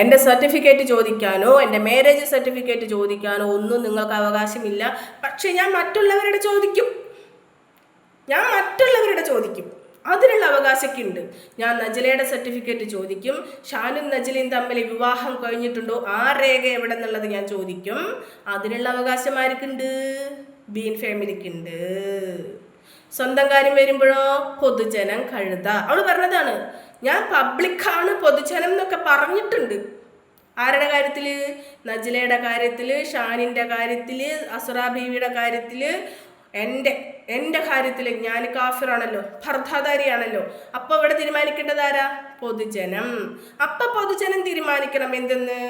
എൻ്റെ സർട്ടിഫിക്കറ്റ് ചോദിക്കാനോ എൻ്റെ marriage certificate ചോദിക്കാനോ ഒന്നും നിങ്ങൾക്ക് അവകാശമില്ല. പക്ഷെ ഞാൻ മറ്റുള്ളവരുടെ ചോദിക്കും. അതിനുള്ള അവകാശമൊക്കെ ഉണ്ട്. ഞാൻ നജലയുടെ സർട്ടിഫിക്കറ്റ് ചോദിക്കും. ഷാനും നജലയും തമ്മിൽ വിവാഹം കഴിഞ്ഞിട്ടുണ്ടോ, ആ രേഖ എവിടെ എന്നുള്ളത് ഞാൻ ചോദിക്കും. അതിനുള്ള അവകാശം ആർക്കുണ്ട്? ബീൻ ഫാമിലിക്കുണ്ട്. സ്വന്തം കാര്യം വരുമ്പോഴോ പൊതുജനം കഴുത. അവള് പറഞ്ഞതാണ്, ഞാൻ പബ്ലിക്കാണ്, പൊതുജനം എന്നൊക്കെ പറഞ്ഞിട്ടുണ്ട്. ആരുടെ കാര്യത്തിൽ? നജലയുടെ കാര്യത്തിൽ, ഷാനിൻ്റെ കാര്യത്തിൽ, അസുറ ബീവിയുടെ കാര്യത്തിൽ, എൻ്റെ കാര്യത്തിൽ. ഞാൻ കാഫിറാണല്ലോ, ഭർത്താധാരിയാണല്ലോ. അപ്പം ഇവിടെ തീരുമാനിക്കേണ്ടത് ആരാ? പൊതുജനം. അപ്പം പൊതുജനം തീരുമാനിക്കണം എന്തെന്ന്,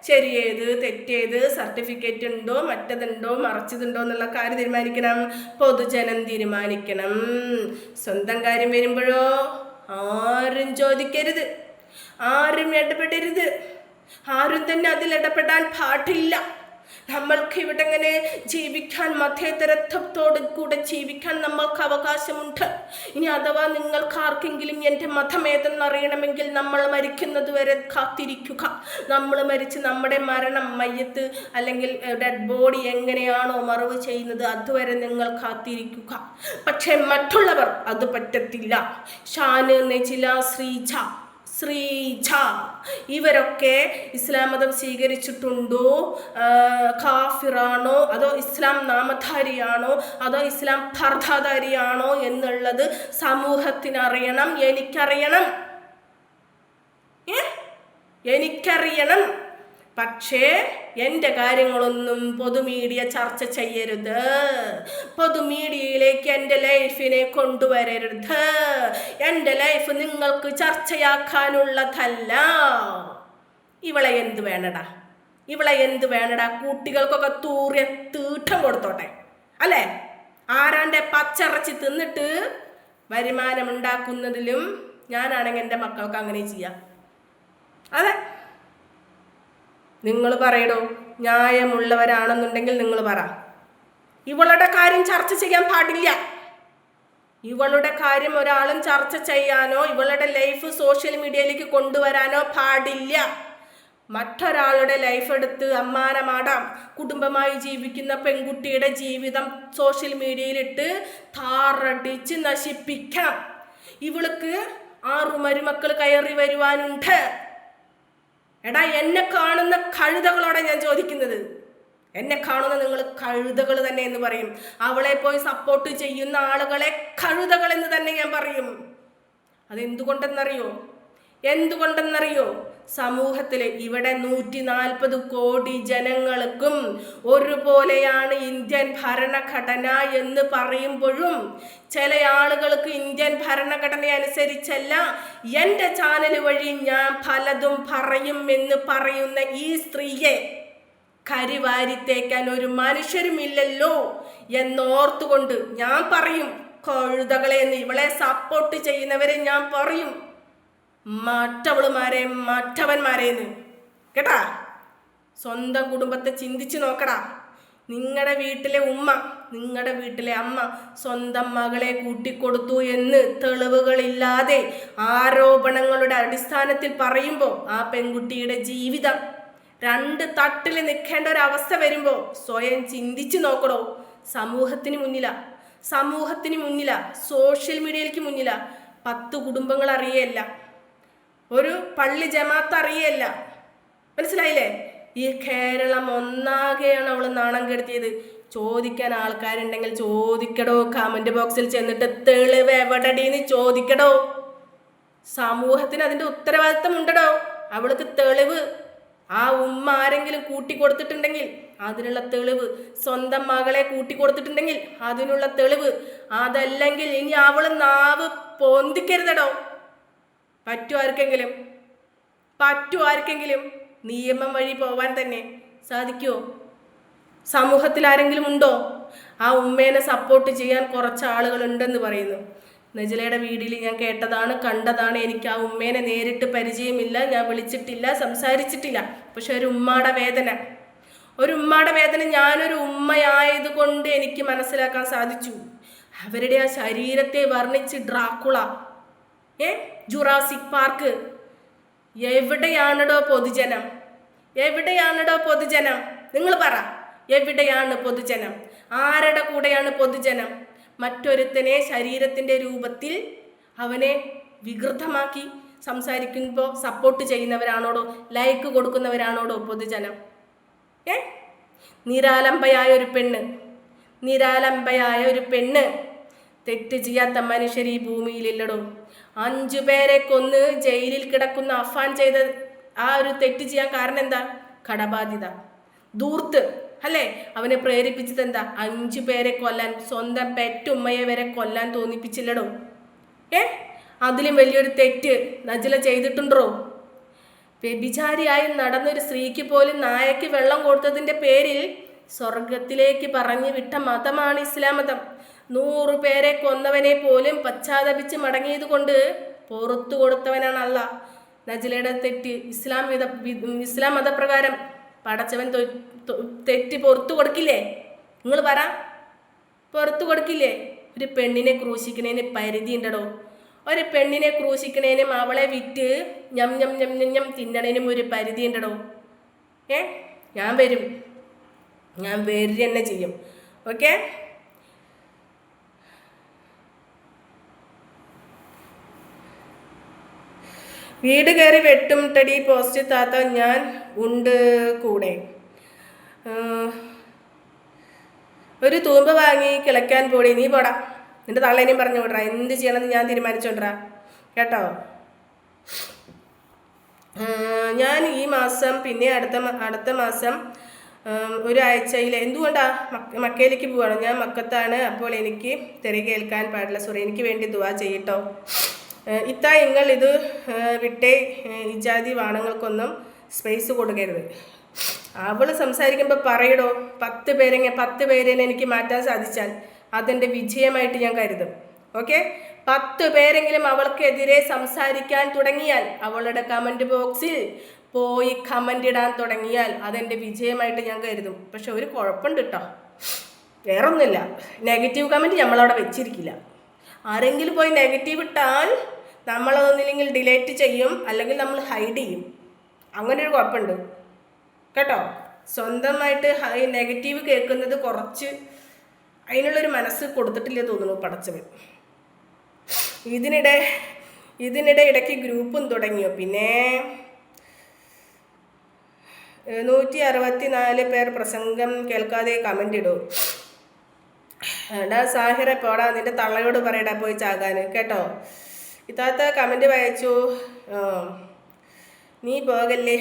ശരിയേത് തെറ്റേത്, സർട്ടിഫിക്കറ്റ് ഉണ്ടോ, മറ്റതുണ്ടോ, മറച്ചതുണ്ടോ എന്നുള്ള കാര്യം തീരുമാനിക്കണം. പൊതുജനം തീരുമാനിക്കണം. സ്വന്തം കാര്യം വരുമ്പോഴോ ആരും ചോദിക്കരുത്, ആരും ഇടപെടരുത്, ആരും തന്നെ അതിൽ ഇടപെടാൻ പാടില്ല. നമ്മൾക്ക് ഇവിടെ ഇങ്ങനെ ജീവിക്കാൻ, മതേതരത്വത്തോട് കൂടെ ജീവിക്കാൻ നമ്മൾക്ക് അവകാശമുണ്ട്. ഇനി അഥവാ നിങ്ങൾക്ക് ആർക്കെങ്കിലും എൻ്റെ മതം ഏതെന്നറിയണമെങ്കിൽ നമ്മൾ മരിക്കുന്നത് വരെ കാത്തിരിക്കുക. നമ്മൾ മരിച്ച് നമ്മുടെ മരണം, മയ്യത്ത് അല്ലെങ്കിൽ ഡെഡ് ബോഡി എങ്ങനെയാണോ മറവ് ചെയ്യുന്നത് അതുവരെ നിങ്ങൾ കാത്തിരിക്കുക. പക്ഷെ മറ്റുള്ളവർ അത് പറ്റത്തില്ല. ഷാന്, നജില, ശ്രീജ ഇവരൊക്കെ ഇസ്ലാം മതം സ്വീകരിച്ചിട്ടുണ്ടോ, കാഫിറാണോ, അതോ ഇസ്ലാം നാമധാരിയാണോ, അതോ ഇസ്ലാം ഭർത്താധാരിയാണോ എന്നുള്ളത് സമൂഹത്തിനറിയണം, എനിക്കറിയണം. പക്ഷേ എൻ്റെ കാര്യങ്ങളൊന്നും പൊതുമീഡിയ ചർച്ച ചെയ്യരുത്. പൊതുമീഡിയയിലേക്ക് എൻ്റെ ലൈഫിനെ കൊണ്ടുവരരുത്. എൻ്റെ ലൈഫ് നിങ്ങൾക്ക് ചർച്ചയാക്കാനുള്ളതല്ല. ഇവളെ എന്ത് വേണടാ? കുട്ടികൾക്കൊക്കെ തൂറിയ തീട്ടം കൊടുത്തോട്ടെ, അല്ലേ? ആരാൻ്റെ പച്ചിറച്ചി തിന്നിട്ട് വരുമാനം ഉണ്ടാക്കുന്നതിലും ഞാനാണെങ്കിൽ എൻ്റെ മക്കൾക്ക് അങ്ങനെ ചെയ്യാം. അതെ, നിങ്ങൾ പറയടോ, ന്യായമുള്ളവരാണെന്നുണ്ടെങ്കിൽ നിങ്ങൾ പറ. ഇവളുടെ കാര്യം ചർച്ച ചെയ്യാൻ പാടില്ല. ഇവളുടെ കാര്യം ഒരാളും ചർച്ച ചെയ്യാനോ ഇവളുടെ ലൈഫ് സോഷ്യൽ മീഡിയയിലേക്ക് കൊണ്ടുവരാനോ പാടില്ല. മറ്റൊരാളുടെ ലൈഫ് എടുത്ത് അമ്മാനമാടാം. കുടുംബമായി ജീവിക്കുന്ന പെൺകുട്ടിയുടെ ജീവിതം സോഷ്യൽ മീഡിയയിലിട്ട് താറടിച്ച് നശിപ്പിക്കാം. ഇവൾക്ക് 6 മരുമക്കൾ കയറി വരുവാനുണ്ട്. എടാ, എന്നെ കാണുന്ന കഴുതകളോടെ ഞാൻ ചോദിക്കുന്നത്. എന്നെ കാണുന്ന നിങ്ങൾ കഴുതകൾ തന്നെ എന്ന് പറയും. അവളെ പോയി സപ്പോർട്ട് ചെയ്യുന്ന ആളുകളെ കഴുതകൾ എന്ന് തന്നെ ഞാൻ പറയും. എന്തുകൊണ്ടെന്നറിയോ? സമൂഹത്തിലെ ഇവിടെ 140 കോടി ജനങ്ങൾക്കും ഒരുപോലെയാണ് ഇന്ത്യൻ ഭരണഘടന എന്ന് പറയുമ്പോഴും ചില ആളുകൾക്ക് ഇന്ത്യൻ ഭരണഘടന അനുസരിച്ചല്ല എൻ്റെ ചാനൽ വഴി ഞാൻ പലതും പറയും എന്ന് പറയുന്ന ഈ സ്ത്രീയെ കരിവാരിത്തേക്കാൻ ഒരു മനുഷ്യരുമില്ലല്ലോ എന്നോർത്തുകൊണ്ട് ഞാൻ പറയും, കഴുതകളെ എന്ന്. ഇവളെ സപ്പോർട്ട് ചെയ്യുന്നവരെ ഞാൻ പറയും മറ്റവന്മാരെന്ന് കേട്ടാ. സ്വന്തം കുടുംബത്തെ ചിന്തിച്ച് നോക്കടാ. നിങ്ങളുടെ വീട്ടിലെ ഉമ്മ, നിങ്ങളുടെ വീട്ടിലെ അമ്മ സ്വന്തം മകളെ കൂട്ടിക്കൊടുത്തു എന്ന് തെളിവുകളില്ലാതെ ആരോപണങ്ങളുടെ അടിസ്ഥാനത്തിൽ പറയുമ്പോൾ ആ പെൺകുട്ടിയുടെ ജീവിതം 2 തട്ടിൽ നിൽക്കേണ്ട ഒരവസ്ഥ വരുമ്പോൾ സ്വയം ചിന്തിച്ച് നോക്കണോ. സമൂഹത്തിന് മുന്നിലാ, സോഷ്യൽ മീഡിയയിലേക്ക് മുന്നിലാ. 10 കുടുംബങ്ങൾ അറിയല്ല, ഒരു പള്ളി ജമാഅത്ത് അറിയല്ല. മനസ്സിലായില്ലേ? ഈ കേരളം ഒന്നാകെയാണ് അവൾ നാണം കെടുത്തിയത്. ചോദിക്കാൻ ആൾക്കാരുണ്ടെങ്കിൽ ചോദിക്കടോ, കമന്റ് ബോക്സിൽ ചെന്നിട്ട് തെളിവ് എവിടെടീന്ന് ചോദിക്കടോ. സമൂഹത്തിന് അതിൻ്റെ ഉത്തരവാദിത്തം ഉണ്ടടോ. അവൾക്ക് തെളിവ്, ആ ഉമ്മ ആരെങ്കിലും കൂട്ടിക്കൊടുത്തിട്ടുണ്ടെങ്കിൽ അതിനുള്ള തെളിവ്, സ്വന്തം മകളെ കൂട്ടിക്കൊടുത്തിട്ടുണ്ടെങ്കിൽ അതിനുള്ള തെളിവ്. അതല്ലെങ്കിൽ ഇനി അവൾ നാവ് പൊന്തിക്കരുതടോ. പറ്റുമാർക്കെങ്കിലും നിയമം വഴി പോവാൻ തന്നെ സാധിക്കുമോ? സമൂഹത്തിൽ ആരെങ്കിലും ഉണ്ടോ? ആ ഉമ്മേനെ സപ്പോർട്ട് ചെയ്യാൻ കുറച്ച് ആളുകളുണ്ടെന്ന് പറയുന്നു. നജലയുടെ വീഡിയോയിൽ ഞാൻ കേട്ടതാണ്, കണ്ടതാണ്. എനിക്ക് ആ ഉമ്മേനെ നേരിട്ട് പരിചയമില്ല, ഞാൻ വിളിച്ചിട്ടില്ല, സംസാരിച്ചിട്ടില്ല. പക്ഷെ ഒരു ഉമ്മയുടെ വേദന ഞാനൊരു ഉമ്മയായതുകൊണ്ട് എനിക്ക് മനസ്സിലാക്കാൻ സാധിച്ചു. അവരുടെ ആ ശരീരത്തെ വർണ്ണിച്ച് ഡ്രാക്കുള, ജുറാസിക് പാർക്ക്, എവിടെയാണടോ പൊതുജനം? എവിടെയാണടോ പൊതുജനം? നിങ്ങൾ പറ, എവിടെയാണ് പൊതുജനം? ആരുടെ കൂടെയാണ് പൊതുജനം? മറ്റൊരുത്തനെ ശരീരത്തിൻ്റെ രൂപത്തിൽ അവനെ വികൃതമാക്കി സംസാരിക്കുമ്പോൾ സപ്പോർട്ട് ചെയ്യുന്നവരാണോടോ, ലൈക്ക് കൊടുക്കുന്നവരാണോടോ പൊതുജനം? നിരാലംബയായ ഒരു പെണ്ണ് തെറ്റ് ചെയ്യാത്ത മനുഷ്യർ ഈ ഭൂമിയിലില്ലടോ. 5 പേരെ കൊന്ന് ജയിലിൽ കിടക്കുന്ന അഫാൻ ചെയ്ത ആ ഒരു തെറ്റ് ചെയ്യാൻ കാരണം എന്താ? കടബാധ്യത, ധൂർത്ത് അല്ലേ? അവനെ പ്രേരിപ്പിച്ചത് എന്താ? 5 പേരെ കൊല്ലാൻ, സ്വന്തം പെറ്റുമ്മയെ വരെ കൊല്ലാൻ തോന്നിപ്പിച്ചില്ലടോ. അതിലും വലിയൊരു തെറ്റ് നജ്ല ചെയ്തിട്ടുണ്ടോ? വ്യഭിചാരിയായി നടന്നൊരു സ്ത്രീക്ക് പോലും നായക്ക് വെള്ളം കൊടുത്തതിൻ്റെ പേരിൽ സ്വർഗത്തിലേക്ക് പറഞ്ഞു വിട്ട മതമാണ് ഇസ്ലാം മതം. 100 പേരെ കൊന്നവനെ പോലും പശ്ചാത്തപിച്ച് മടങ്ങിയത് കൊണ്ട് പുറത്തു കൊടുത്തവനാണ് അല്ലാഹ്. നജ്ലയുടെ തെറ്റ് ഇസ്ലാം മതപ്രകാരം പടച്ചവൻ തെറ്റ് പുറത്തു കൊടുക്കില്ലേ? നിങ്ങൾ പറ, പുറത്തു കൊടുക്കില്ലേ? ഒരു പെണ്ണിനെ ക്രൂശിക്കണേന് പരിധി ഉണ്ടടോ. ഒരു പെണ്ണിനെ ക്രൂശിക്കണേനും അവളെ വിറ്റ് ഞം ഞം ഞം ഞം ഞം തിന്നണേനും ഒരു പരിധി ഉണ്ടടോ. ഞാൻ വരും തന്നെ ചെയ്യും. ഓക്കെ, വീട് കയറി വെട്ടും തടി പോസ്റ്റ് താത്ത ഞാൻ ഉണ്ട് കൂടെ. ഒരു തൂമ്പ് വാങ്ങി കിളയ്ക്കാൻ പോടി. നീ പോടാ, നിന്റെ തള്ളേനെയും പറഞ്ഞു വിടറാ. എന്ത് ചെയ്യണമെന്ന് ഞാൻ തീരുമാനിച്ചോണ്ടാ കേട്ടോ. ഞാൻ ഈ മാസം പിന്നെ അടുത്ത മാസം ഒരാഴ്ചയിൽ എന്തുകൊണ്ടാ മക്കയിലേക്ക് പോവാണ്. ഞാൻ മക്കത്താണ്, അപ്പോൾ എനിക്ക് തെറി കേൾക്കാൻ പാടില്ല. സോറി, എനിക്ക് വേണ്ടി ദുആ ചെയ്യട്ടോ. ഇത്താ നിങ്ങൾ ഇത് വിട്ടേ, ഇജാതി വാണങ്ങൾക്കൊന്നും സ്പേസ് കൊടുക്കരുത്. അവൾ സംസാരിക്കുമ്പോൾ പറയടോ, 10 പേരെ എനിക്ക് മാറ്റാൻ സാധിച്ചാൽ അതെൻ്റെ വിജയമായിട്ട് ഞാൻ കരുതും. ഓക്കെ, 10 പേരെങ്കിലും അവൾക്കെതിരെ സംസാരിക്കാൻ തുടങ്ങിയാൽ, അവളുടെ കമൻറ്റ് ബോക്സിൽ പോയി കമൻ്റ് ഇടാൻ തുടങ്ങിയാൽ അതെൻ്റെ വിജയമായിട്ട് ഞാൻ കരുതും. പക്ഷെ ഒരു കുഴപ്പമുണ്ട് കേട്ടോ, വേറൊന്നുമില്ല. നെഗറ്റീവ് കമൻറ്റ് നമ്മളവിടെ വെച്ചിരിക്കില്ല. ആരെങ്കിലും പോയി നെഗറ്റീവ് ഇട്ടാൽ നമ്മളതൊന്നില്ലെങ്കിൽ ഡിലീറ്റ് ചെയ്യും, അല്ലെങ്കിൽ നമ്മൾ ഹൈഡ് ചെയ്യും. അങ്ങനെ ഒരു കുഴപ്പമുണ്ട് കേട്ടോ. സ്വന്തമായിട്ട് നെഗറ്റീവ് കേൾക്കുന്നത് കുറച്ച് അതിനുള്ളൊരു മനസ്സ് കൊടുത്തിട്ടില്ല തോന്നുന്നു പടച്ചവൻ. ഇതിനിടെ ഇടയ്ക്ക് ഗ്രൂപ്പും തുടങ്ങിയോ? പിന്നെ 164 പേർ പ്രസംഗം കേൾക്കാതെ കമൻ്റ് ഇടൂ. എടാ സാഹിറെ പോടാ, നിന്റെ തള്ളയോട് പറയടാ പോയി ചാകാൻ കേട്ടോ. ഇത്താത്ത കമൻറ്റ് വായിച്ചു, നീ പോകല്ലേ.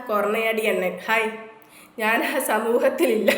കൊറോണയടി എണ്ണൻ. ഹായ്, ഞാൻ ആ സമൂഹത്തിലില്ല.